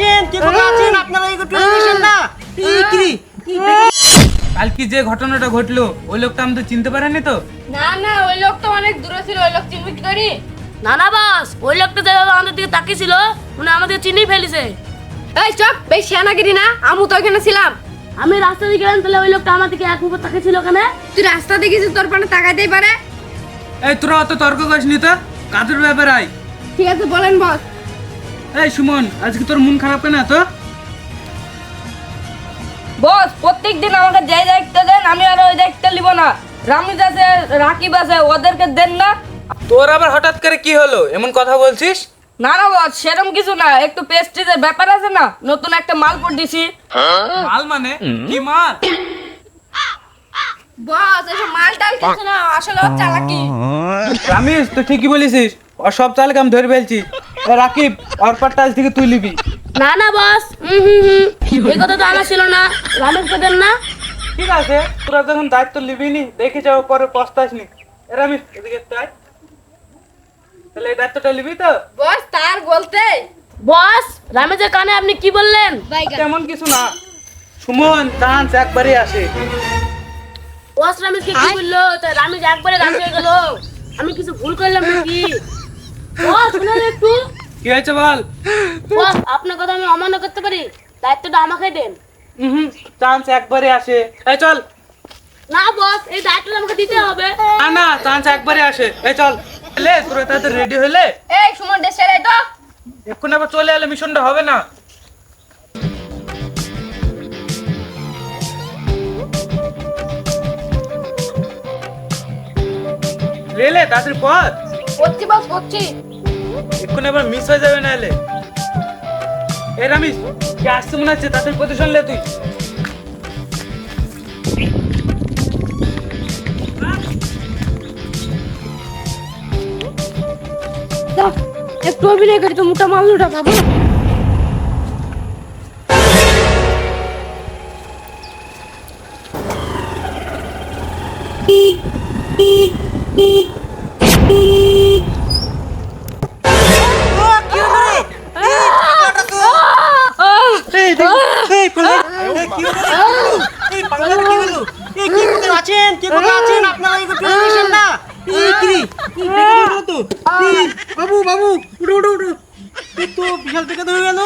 আছেন? কে কোথায় আছেন? আপনারা একটু এসেন না। কালকে যে ঘটনাটা ঘটলো ওই লোকটা আমি তো চিনতে পারিনি তো। না না, ওই লোক তো অনেক দূরে ছিল, ওই লোক চিনবি কি করি? না না বস, ওই লোকটা যেভাবে আমাদের দিকে তাকিয়েছিল উনি আমাদের চিনেই ফেলেছে। এই চুপ, বেশ শিয়ানাগিরি না, আমু তো এখানে ছিলাম। আমি রাস্তা দিয়ে গেলাম, তাহলে ওই লোকটা আমার দিকে এক মুখ তাকিয়েছিল কেন? তুই রাস্তা দেখেছিস, তোর পানে তাকাইতেই পারে। এই তোরা অত তর্ক করিসনি তো, কাদের ব্যাপারে আয়। ঠিক আছে বলেন বস। এই সুমন, আজকে তোর মন খারাপ কেন তো? বস প্রত্যেকদিন আমাকে যে দায়িত্ব দেন আমি আর ওই দায়িত্ব নিব না। রামিজ আছে, রাকিব আছে, ওদেরকে দেন না। তোর আবার হঠাৎ করে কি হলো, এমন কথা বলছিস? না না বস, সেরকম কিছু না, একটু পেস্টিজের ব্যাপার আছে না, নতুন একটা মাল পড়ছি। মাল মানে কি মাল? বস এসব মাল টাল কিছু না, আসলে ওর চালাকি। রামিস তো ঠিকই বলেছিস, আর সব চালকে আমি ধরে ফেলছি। রাকিব ওর পাটটা আজ থেকে তুই নিবি। না না বস, এই কথা তো আমার ছিল না, রামেশকে দেন না। ঠিক আছে, তোরা যখন দায়িত্ব নিবি নি, দেখে যাও পরে পস্তাস নি। রামিস এদিকে একটু আয়। তাহলে এই দায়িত্বটা নিবি তো? বস তার বলতে বস, রামেশের কানে আপনি কি বললেন? তেমন কিছু না, সুমন চান্স একবারই আসে। বস রামেশকে কি বললো? তাই রামেশ একবারে রাম হয়ে গেল। আমি কিছু ভুল করলাম নাকি? বস শুনুন একটু। কি হয়েছে বল? বস আপনার কথা আমি অমান্য করতে পারি, দায়িত্বটা আমাকে দেন। চান্স একবারে আসে। এই চল। না বস, এই দায়িত্বটা আমাকে দিতে হবে। না না, চান্স একবারে আসে। এই চল লে, তোরা তাদের রেডি হলে এই সুমন দেশে রে তো। এখন আবার চলে এলে মিশনটা হবে না। লে তাদের পথ করছি বস করছি। এখন আবার মিস হয়ে যাবে না এলে। এ রামিস, কে আসছে মনে হচ্ছে, তাদের পজিশন লে তুই। একটু অভিনয় করি তো মোটা মালটা পাবো। আছেন? কে কোথায় আছেন? আপনারা একটু এসেন না। বাবু বাবু উঠো উঠো উঠো। এই তো বিশাল থেকে ধরে গেল।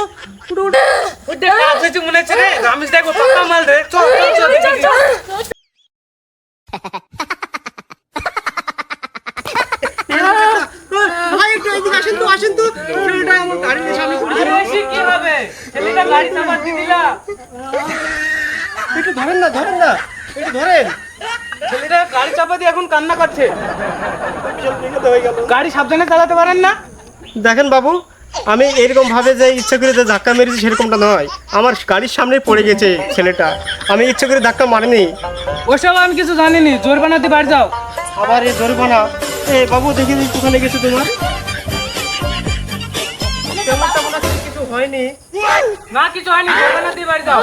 উঠো উঠো। ওই দেখ কাজ হয়েছে মনে হচ্ছে রে। রামিস দেখো পাকা মাল রে। চল চল চল দেখি। ভাই একটু এদিকে আসেন তো, আসেন তো। ছেলেটা আমার গাড়ির সামনে পড়েছিল। আরে সে কি হবে? ছেলেটা গাড়ি চাপা দিয়ে দিলা। একটু ধরেন না, ধরেন না, একটু ধরেন। ছেলেটা গাড়ি চাপা দিয়ে এখন কান্না করছে। বিশাল বিপদ হয়ে গেল। গাড়ি সাবধানে চালাতে পারেন না? দেখেন বাবু, আমি এরকম ভাবে যে ইচ্ছা করে যে ধাক্কা মেরেছি সেরকমটা নয়। আমার গাড়ির সামনে পড়ে গেছে ছেলেটা, আমি ইচ্ছা করে ধাক্কা মারিনি। ওসব আমি কিছু জানিনি, জোর বানাতে বাড়ি যাও। আবার এই জরিমানা। এ বাবু দেখি কোথায় গেছে তোমার? তেমনটা মনে হচ্ছে কিছু হয়নি। না কিছু হয়নি, জোর বানাতে বাড়ি যাও।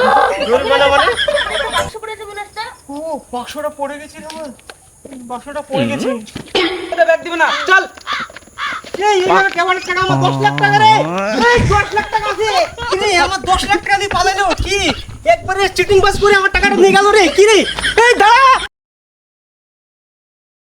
জরিমানা মানে? বাক্স পড়েছে মনে হচ্ছে। ও বাক্সটা পড়ে গেছে আমার, বাক্সটা পড়ে গেছে। এটা ব্যাগ দিবে না, চল। এই এখানে কেমন টাকা? আমার 10 লাখ টাকা রে। এই 10 লাখ টাকা আছে। কি রে, আমার 10 লাখ টাকা দিয়ে পালালো কি? একবারে চিটিং বাস করে আমার টাকাটা নিয়ে গেল রে। কি রে? এই দাঁড়া।